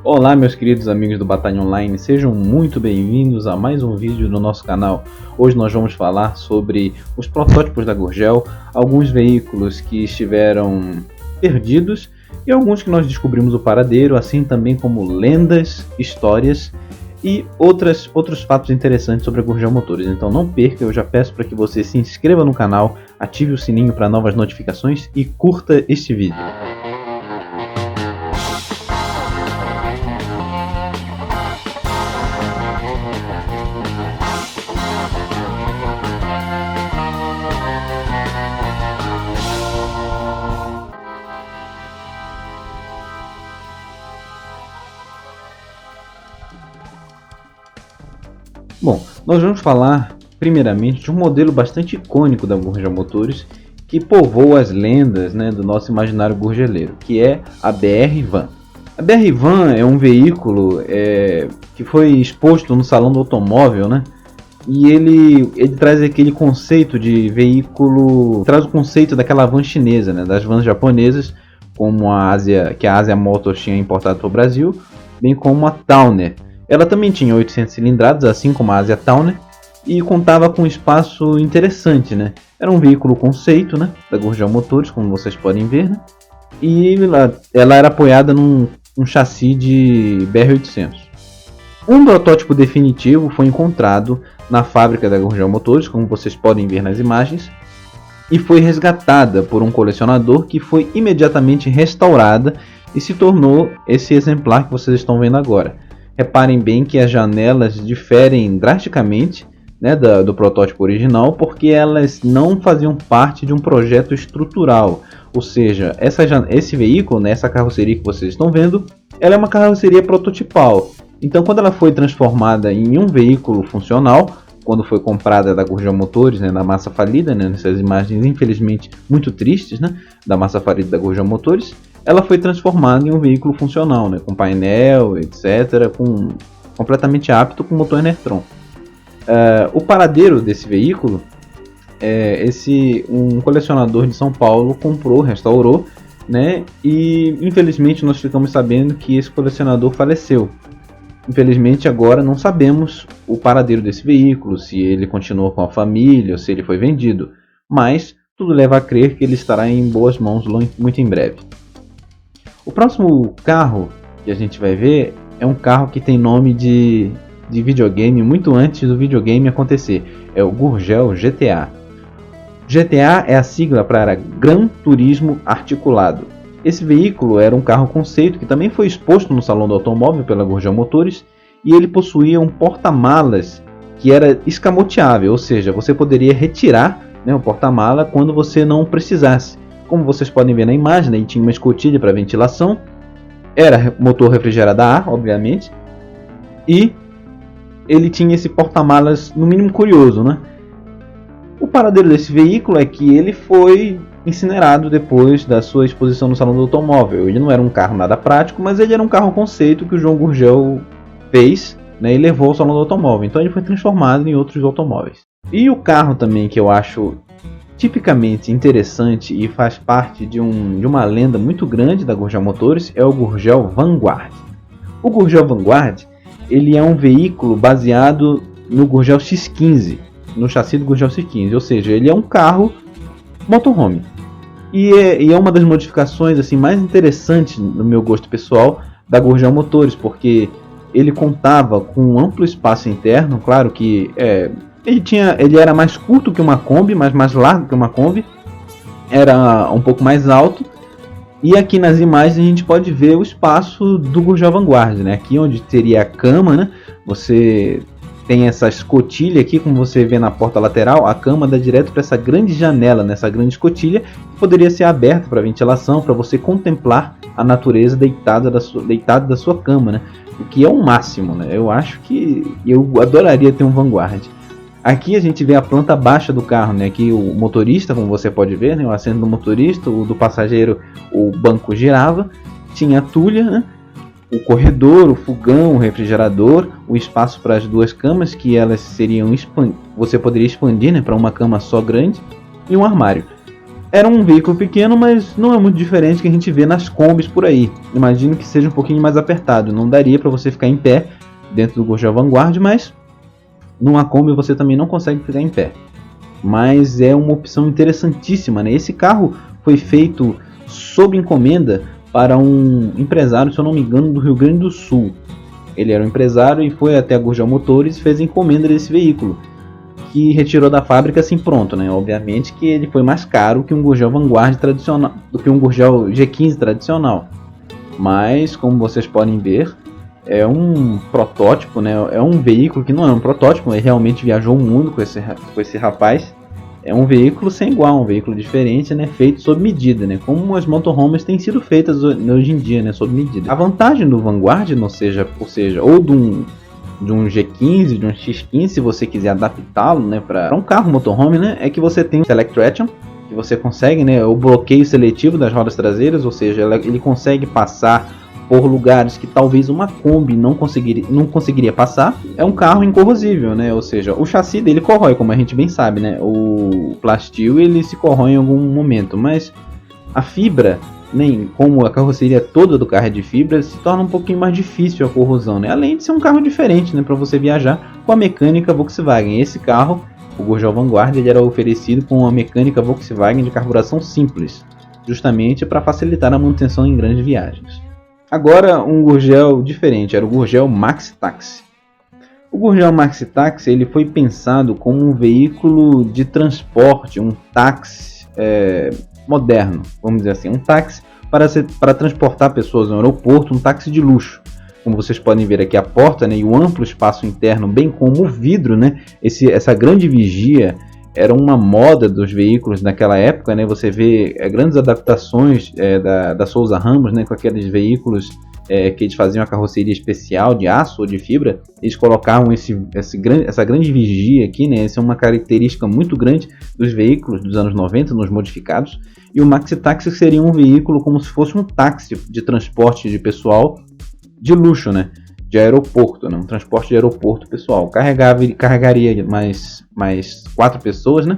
Olá meus queridos amigos do Batalha Online, sejam muito bem-vindos a mais um vídeo no nosso canal. Hoje nós vamos falar sobre os protótipos da Gurgel, alguns veículos que estiveram perdidos e alguns que nós descobrimos o paradeiro, assim também como lendas, histórias e outros fatos interessantes sobre a Gurgel Motores. Então não perca, eu já peço para que você se inscreva no canal, ative o sininho para novas notificações e curta este vídeo. Bom, nós vamos falar primeiramente de um modelo bastante icônico da Gurgel Motores que povoa as lendas, do nosso imaginário gurgeleiro, que é a BR Van. A BR Van é um veículo que foi exposto no Salão do Automóvel, e ele traz aquele conceito de veículo, traz o conceito daquela van chinesa, das vans japonesas, como que a Asia Motors tinha importado para o Brasil, bem como a Towner. Ela também tinha 800 cilindradas, assim como a Asia Towner, e contava com um espaço interessante, Era um veículo conceito, da Gurgel Motores, como vocês podem ver, e ela era apoiada num chassi de BR-800. Um protótipo definitivo foi encontrado na fábrica da Gurgel Motores, como vocês podem ver nas imagens, e foi resgatada por um colecionador que foi imediatamente restaurada e se tornou esse exemplar que vocês estão vendo agora. Reparem bem que as janelas diferem drasticamente do protótipo original, porque elas não faziam parte de um projeto estrutural. Ou seja, esse veículo, essa carroceria que vocês estão vendo, ela é uma carroceria prototipal. Então, quando ela foi transformada em um veículo funcional, quando foi comprada da Gurgel Motores, na massa falida, nessas imagens infelizmente muito tristes, da massa falida da Gurgel Motores, ela foi transformada em um veículo funcional, com painel, etc., completamente apto com motor Enertron. O paradeiro desse veículo, um colecionador de São Paulo comprou, restaurou, e infelizmente nós ficamos sabendo que esse colecionador faleceu. Infelizmente agora não sabemos o paradeiro desse veículo, se ele continuou com a família ou se ele foi vendido, mas tudo leva a crer que ele estará em boas mãos muito em breve. O próximo carro que a gente vai ver é um carro que tem nome de videogame muito antes do videogame acontecer. É o Gurgel GTA. GTA é a sigla para Gran Turismo Articulado. Esse veículo era um carro conceito que também foi exposto no Salão do Automóvel pela Gurgel Motores, e ele possuía um porta-malas que era escamoteável, ou seja, você poderia retirar o porta-mala quando você não precisasse. Como vocês podem ver na imagem, ele tinha uma escotilha para ventilação, era motor refrigerado a ar, obviamente, e ele tinha esse porta-malas no mínimo curioso. O paradeiro desse veículo é que ele foi incinerado depois da sua exposição no Salão do Automóvel. Ele não era um carro nada prático, mas ele era um carro conceito que o João Gurgel fez, e levou ao Salão do Automóvel. Então ele foi transformado em outros automóveis. E o carro também que eu acho tipicamente interessante e faz parte de uma lenda muito grande da Gurgel Motores é o Gurgel Vanguard. O Gurgel Vanguard ele é um veículo baseado no Gurgel X15, no chassi do Gurgel X15, ou seja, ele é um carro motorhome. E é uma das modificações assim, mais interessantes no meu gosto pessoal da Gurgel Motores, porque ele contava com um amplo espaço interno, claro que ele era mais curto que uma Kombi, mas mais largo que uma Kombi, era um pouco mais alto, e aqui nas imagens a gente pode ver o espaço do Gurgel Vanguard, aqui onde teria a cama, você tem essa escotilha aqui, como você vê na porta lateral, a cama dá direto para essa grande janela, nessa grande escotilha, que poderia ser aberta para ventilação, para você contemplar a natureza deitado da sua cama, o que é o máximo, eu acho que eu adoraria ter um Vanguard. Aqui a gente vê a planta baixa do carro, que o motorista, como você pode ver, o assento do motorista, o do passageiro, o banco girava, tinha a tulha, o corredor, o fogão, o refrigerador, o espaço para as duas camas, que elas seriam você poderia expandir para uma cama só grande, e um armário. Era um veículo pequeno, mas não é muito diferente que a gente vê nas Kombis por aí. Imagino que seja um pouquinho mais apertado. Não daria para você ficar em pé dentro do Gurgel Vanguard, mas numa Kombi você também não consegue ficar em pé. Mas é uma opção interessantíssima, né? Esse carro foi feito sob encomenda para um empresário, se eu não me engano, do Rio Grande do Sul. Ele era um empresário e foi até a Gurgel Motores e fez a encomenda desse veículo, que retirou da fábrica assim pronto, né? Obviamente que ele foi mais caro que um Gurgel Vanguard tradicional, do que um Gurgel G15 tradicional. Mas, como vocês podem ver, é um protótipo, né? É um veículo que não é um protótipo, ele realmente viajou o mundo com esse rapaz. É um veículo sem igual, um veículo diferente, né? Feito sob medida, né? Como as motorhomes têm sido feitas hoje em dia, né? Sob medida. A vantagem do Vanguard, ou seja, ou de um G15, de um X15, se você quiser adaptá-lo, né, para um carro motorhome, né, é que você tem o Select Traction, que você consegue, né, o bloqueio seletivo das rodas traseiras, ou seja, ele consegue passar por lugares que talvez uma Kombi não conseguiria passar. É um carro incorrosível, né, ou seja, o chassi dele corrói, como a gente bem sabe, né, o plasteel ele se corrói em algum momento, mas a fibra, nem como a carroceria toda do carro é de fibra, se torna um pouquinho mais difícil a corrosão, né? Além de ser um carro diferente, né, para você viajar com a mecânica Volkswagen. Esse carro, o Gurgel Vanguard, ele era oferecido com a mecânica Volkswagen de carburação simples, justamente para facilitar a manutenção em grandes viagens. Agora, um Gurgel diferente, era o Gurgel Maxi Taxi. O Gurgel Maxi Taxi ele foi pensado como um veículo de transporte, um táxi moderno, vamos dizer assim, um táxi para transportar pessoas no aeroporto, um táxi de luxo. Como vocês podem ver aqui a porta, né, e o amplo espaço interno, bem como o vidro, né, essa grande vigia era uma moda dos veículos naquela época, né, você vê grandes adaptações da Souza Ramos, né, com aqueles veículos que eles faziam a carroceria especial de aço ou de fibra, eles colocavam essa grande vigia aqui, né? Essa é uma característica muito grande dos veículos dos anos 90, nos modificados. E o Maxi Taxi seria um veículo como se fosse um táxi de transporte de pessoal de luxo, né? De aeroporto, né? Um transporte de aeroporto pessoal. Carregaria mais 4 pessoas, né?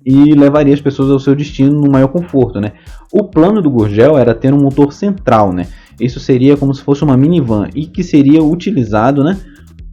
E levaria as pessoas ao seu destino no maior conforto, né? O plano do Gurgel era ter um motor central, né? Isso seria como se fosse uma minivan e que seria utilizado, né,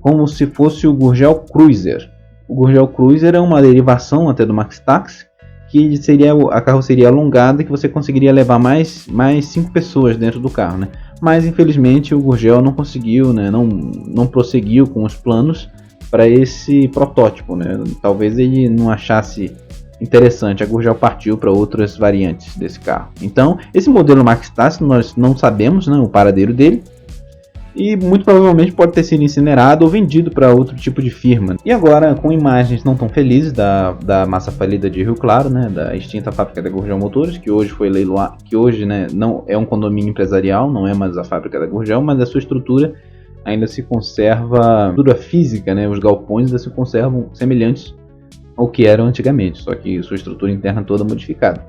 como se fosse o Gurgel Cruiser. O Gurgel Cruiser é uma derivação até do Maxi Taxi, que seria a carroceria alongada que você conseguiria levar mais 5 pessoas dentro do carro, né? Mas infelizmente o Gurgel não conseguiu, né, não prosseguiu com os planos para esse protótipo, né? Talvez ele não achasse interessante, a Gurgel partiu para outras variantes desse carro. Então, esse modelo Maxi Taxi nós não sabemos, né, o paradeiro dele, e muito provavelmente pode ter sido incinerado ou vendido para outro tipo de firma. E agora, com imagens não tão felizes da massa falida de Rio Claro, né, da extinta fábrica da Gurgel Motores, que hoje foi leiloada, que hoje, né, não é um condomínio empresarial, não é mais a fábrica da Gurgel, mas a sua estrutura ainda se conserva, a estrutura física, né, os galpões ainda se conservam semelhantes ao que eram antigamente, só que sua estrutura interna toda modificada.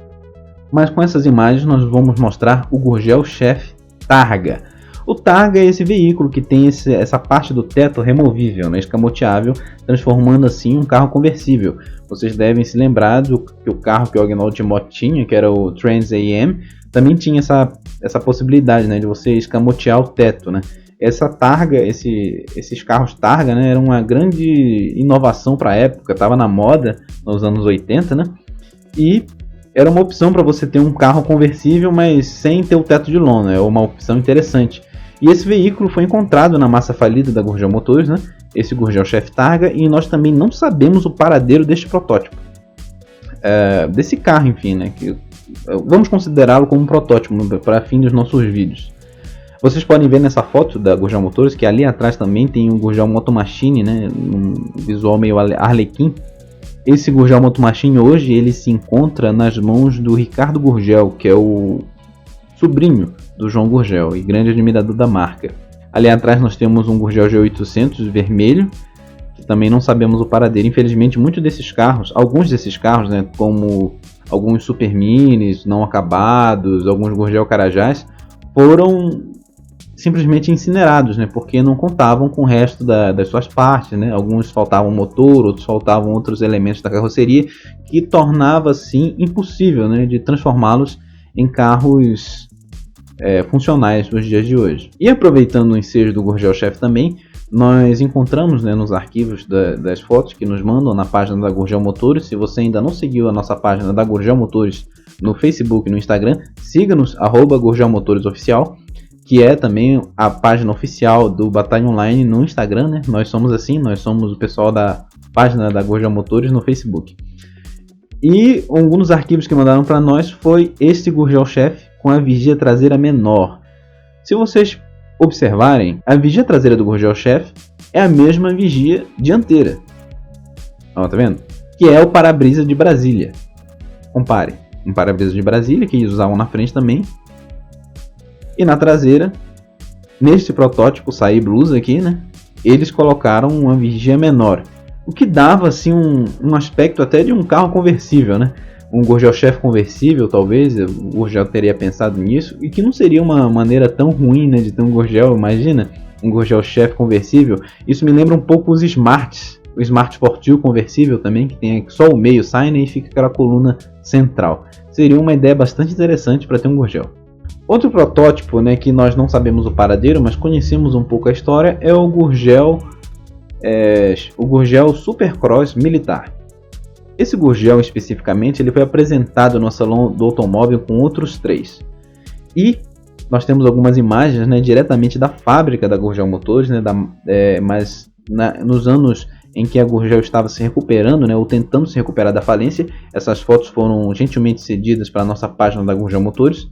Mas com essas imagens nós vamos mostrar o Gurgel Chef Targa. O Targa é esse veículo que tem essa parte do teto removível, né, escamoteável, transformando assim um carro conversível. Vocês devem se lembrar que o carro que o Agnaldo Timóteo tinha, que era o Trans AM, também tinha essa possibilidade, né, de você escamotear o teto, né. Essa Targa, esses carros Targa, né, eram uma grande inovação para a época, estava na moda nos anos 80, né, e era uma opção para você ter um carro conversível, mas sem ter o teto de lona, é uma opção interessante. E esse veículo foi encontrado na massa falida da Gurgel Motores, né, esse Gurgel Chef Targa, e nós também não sabemos o paradeiro deste protótipo, desse carro, enfim, né, que vamos considerá-lo como um protótipo para fim dos nossos vídeos. Vocês podem ver nessa foto da Gurgel Motores que ali atrás também tem um Gurgel Moto Machine, né, um visual meio Arlequim. Esse Gurgel Moto Machine hoje ele se encontra nas mãos do Ricardo Gurgel, que é o sobrinho do João Gurgel e grande admirador da marca. Ali atrás nós temos um Gurgel G800 vermelho, que também não sabemos o paradeiro. Infelizmente alguns desses carros, né, como alguns Super Minis não acabados, alguns Gurgel Carajás, foram simplesmente incinerados, né? Porque não contavam com o resto das suas partes, né? Alguns faltavam motor, outros faltavam outros elementos da carroceria, que tornava assim impossível, né, de transformá-los em carros funcionais nos dias de hoje. E aproveitando o ensejo do Gurgel Chef também, nós encontramos, né, nos arquivos das fotos que nos mandam na página da Gurgel Motores. Se você ainda não seguiu a nossa página da Gurgel Motores no Facebook e no Instagram, siga-nos, @Gurgel Motores Oficial, que é também a página oficial do Batalha Online no Instagram, né? Nós somos assim, nós somos o pessoal da página da Gurgel Motores no Facebook. E um dos arquivos que mandaram para nós foi este Gurgel Chef com a vigia traseira menor. Se vocês observarem, a vigia traseira do Gurgel Chef é a mesma vigia dianteira. Ó, tá vendo? Que é o para-brisa de Brasília. Compare. Um para-brisa de Brasília, que eles usavam na frente também. E na traseira, neste protótipo Saí Blues aqui, né? Eles colocaram uma vigia menor. O que dava assim um aspecto até de um carro conversível, né? Um Gurgel Chef conversível, talvez, o Gurgel teria pensado nisso, e que não seria uma maneira tão ruim, né, de ter um Gurgel, imagina, um Gurgel Chef conversível. Isso me lembra um pouco os Smarts, o Smart Sportil conversível também, que tem só o meio sai, né, e fica aquela coluna central. Seria uma ideia bastante interessante para ter um Gurgel. Outro protótipo, né, que nós não sabemos o paradeiro, mas conhecemos um pouco a história, é o Gurgel Supercross militar. Esse Gurgel especificamente ele foi apresentado no Salão do Automóvel com outros 3. E nós temos algumas imagens, né, diretamente da fábrica da Gurgel Motores, né, nos anos em que a Gurgel estava se recuperando, né, ou tentando se recuperar da falência. Essas fotos foram gentilmente cedidas para a nossa página da Gurgel Motores.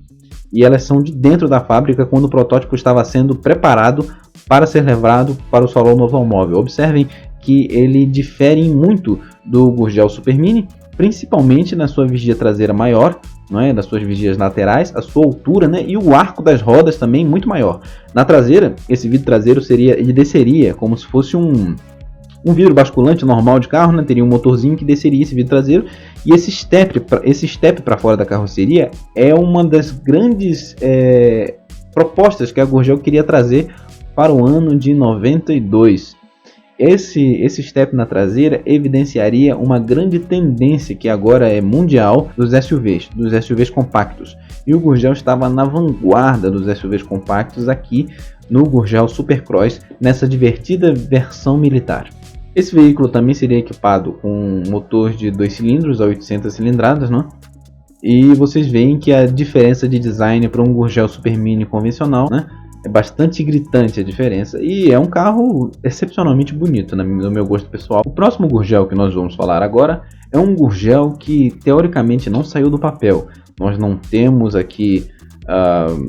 E elas são de dentro da fábrica quando o protótipo estava sendo preparado para ser levado para o Salão do Automóvel. Observem que ele difere muito do Gurgel Super Mini, principalmente na sua vigia traseira maior, não é? Das suas vigias laterais, a sua altura, né? E o arco das rodas também muito maior. Na traseira, esse vidro traseiro ele desceria como se fosse um vidro basculante normal de carro, né? Teria um motorzinho que desceria esse vidro traseiro, e esse step para fora da carroceria é uma das grandes propostas que a Gurgel queria trazer para o ano de 92. Esse step na traseira evidenciaria uma grande tendência que agora é mundial dos SUVs compactos. E o Gurgel estava na vanguarda dos SUVs compactos aqui no Gurgel Supercross, nessa divertida versão militar. Esse veículo também seria equipado com um motor de 2 cilindros a 800 cilindradas, né? E vocês veem que a diferença de design para um Gurgel Super Mini convencional, né? É bastante gritante a diferença, e é um carro excepcionalmente bonito, no meu gosto pessoal. O próximo Gurgel que nós vamos falar agora é um Gurgel que teoricamente não saiu do papel. Nós não temos aqui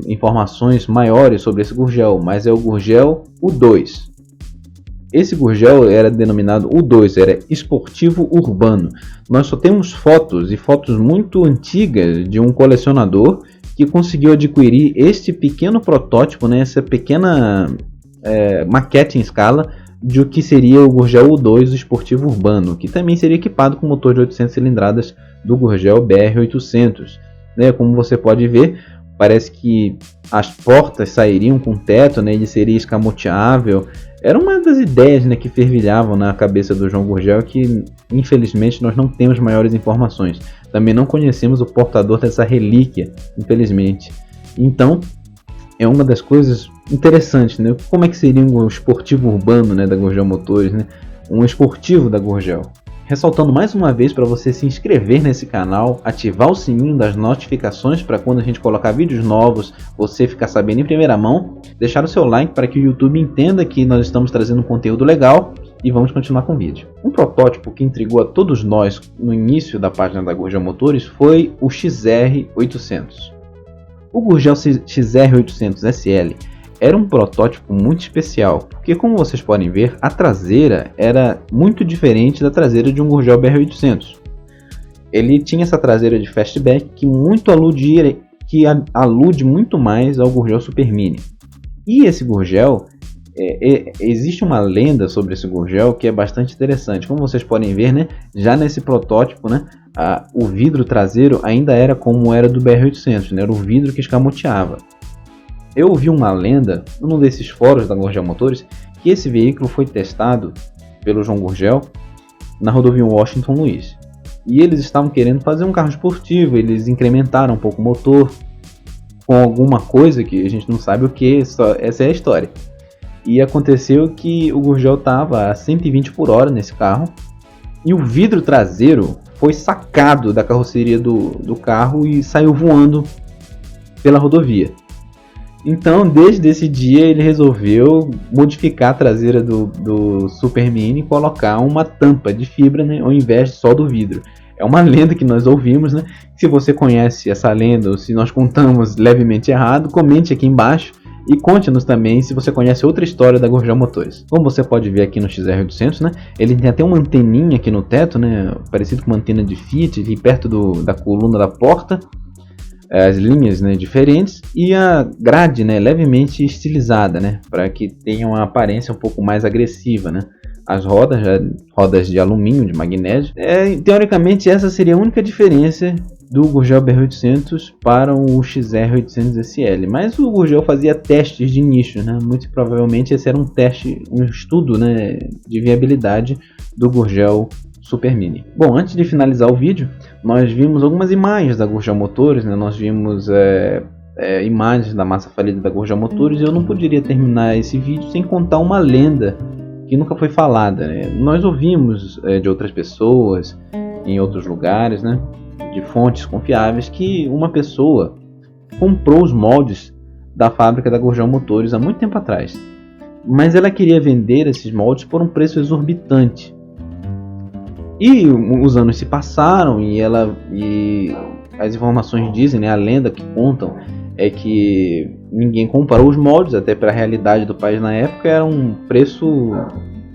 informações maiores sobre esse Gurgel, mas é o Gurgel U2. Esse Gurgel era denominado U2, era esportivo urbano. Nós só temos fotos, e fotos muito antigas, de um colecionador que conseguiu adquirir este pequeno protótipo, né, essa pequena maquete em escala de o que seria o Gurgel U2 esportivo urbano, que também seria equipado com motor de 800 cilindradas do Gurgel BR800. Né, como você pode ver, parece que as portas sairiam com teto, né, ele seria escamoteável. Era uma das ideias, né, que fervilhavam na cabeça do João Gurgel, que infelizmente nós não temos maiores informações. Também não conhecemos o portador dessa relíquia, infelizmente. Então, é uma das coisas interessantes, né? Como é que seria um esportivo urbano, né, da Gurgel Motores, né? Um esportivo da Gurgel. Ressaltando mais uma vez para você se inscrever nesse canal, ativar o sininho das notificações para quando a gente colocar vídeos novos, você ficar sabendo em primeira mão, deixar o seu like para que o YouTube entenda que nós estamos trazendo um conteúdo legal, e vamos continuar com o vídeo. Um protótipo que intrigou a todos nós no início da página da Gurgel Motores foi o XR800. O Gurgel XR800 SL era um protótipo muito especial, porque como vocês podem ver, a traseira era muito diferente da traseira de um Gurgel BR800. Ele tinha essa traseira de fastback que alude muito mais ao Gurgel Super Mini. E esse Gurgel, existe uma lenda sobre esse Gurgel que é bastante interessante. Como vocês podem ver, né, já nesse protótipo, né, o vidro traseiro ainda era como era do BR800, né, era o vidro que escamoteava. Eu ouvi uma lenda, num desses fóruns da Gurgel Motores, que esse veículo foi testado pelo João Gurgel na rodovia Washington Luiz. E eles estavam querendo fazer um carro esportivo, eles incrementaram um pouco o motor com alguma coisa que a gente não sabe o que, só essa é a história. E aconteceu que o Gurgel estava a 120 por hora nesse carro e o vidro traseiro foi sacado da carroceria do carro e saiu voando pela rodovia. Então, desde esse dia, ele resolveu modificar a traseira do Super Mini e colocar uma tampa de fibra, né, ao invés só do vidro. É uma lenda que nós ouvimos, né? Se você conhece essa lenda ou se nós contamos levemente errado, comente aqui embaixo e conte-nos também se você conhece outra história da Gurgel Motores. Como você pode ver aqui no XR800, né? Ele tem até uma anteninha aqui no teto, né? Parecido com uma antena de Fiat, ali perto da coluna da porta. As linhas, né, diferentes e a grade, né, levemente estilizada, né, para que tenha uma aparência um pouco mais agressiva, né. As rodas de alumínio, de magnésio. Teoricamente essa seria a única diferença do Gurgel BR800 para o XR800 SL, mas o Gurgel fazia testes de nicho, né, muito provavelmente esse era um estudo, né, de viabilidade do Gurgel Super Mini. Bom, antes de finalizar o vídeo, nós vimos algumas imagens da Gurgel Motores, né? Nós vimos imagens da massa falida da Gurgel Motores e eu não poderia terminar esse vídeo sem contar uma lenda que nunca foi falada, né? Nós ouvimos de outras pessoas, em outros lugares, né? De fontes confiáveis, que uma pessoa comprou os moldes da fábrica da Gurgel Motores há muito tempo atrás, mas ela queria vender esses moldes por um preço exorbitante. E os anos se passaram e as informações dizem, né, a lenda que contam é que ninguém comprou os moldes, até para a realidade do país na época era um preço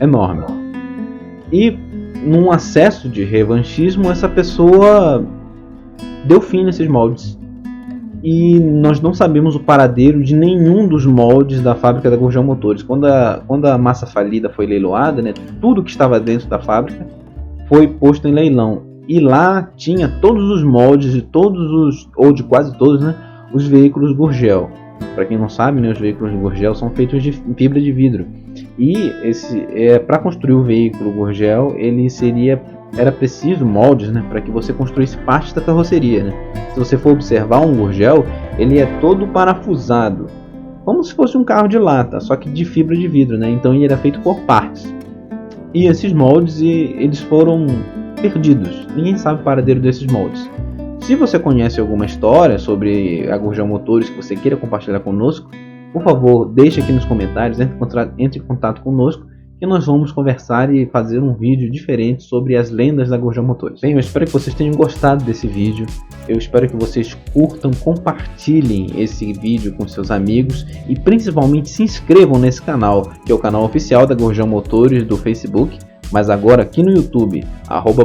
enorme. E num acesso de revanchismo, essa pessoa deu fim nesses moldes. E nós não sabemos o paradeiro de nenhum dos moldes da fábrica da Gurgel Motores. Quando a massa falida foi leiloada, né, tudo que estava dentro da fábrica foi posto em leilão e lá tinha todos os moldes de ou de quase todos, né, os veículos Gurgel. Para quem não sabe, né, os veículos Gurgel são feitos de fibra de vidro e para construir o veículo Gurgel era preciso moldes, né, para que você construísse parte da carroceria, né. Se você for observar um Gurgel, ele é todo parafusado, como se fosse um carro de lata, só que de fibra de vidro, né. Então ele era feito por partes. E esses moldes eles foram perdidos. Ninguém sabe o paradeiro desses moldes. Se você conhece alguma história sobre a Gurgel Motores que você queira compartilhar conosco, por favor, deixe aqui nos comentários, entre em contato conosco, que nós vamos conversar e fazer um vídeo diferente sobre as lendas da Gurgel Motores. Bem, eu espero que vocês tenham gostado desse vídeo. Eu espero que vocês curtam, compartilhem esse vídeo com seus amigos e principalmente se inscrevam nesse canal, que é o canal oficial da Gurgel Motores do Facebook, mas agora aqui no YouTube,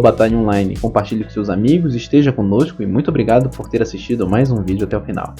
@Batalha Online. Compartilhe com seus amigos, esteja conosco e muito obrigado por ter assistido mais um vídeo até o final.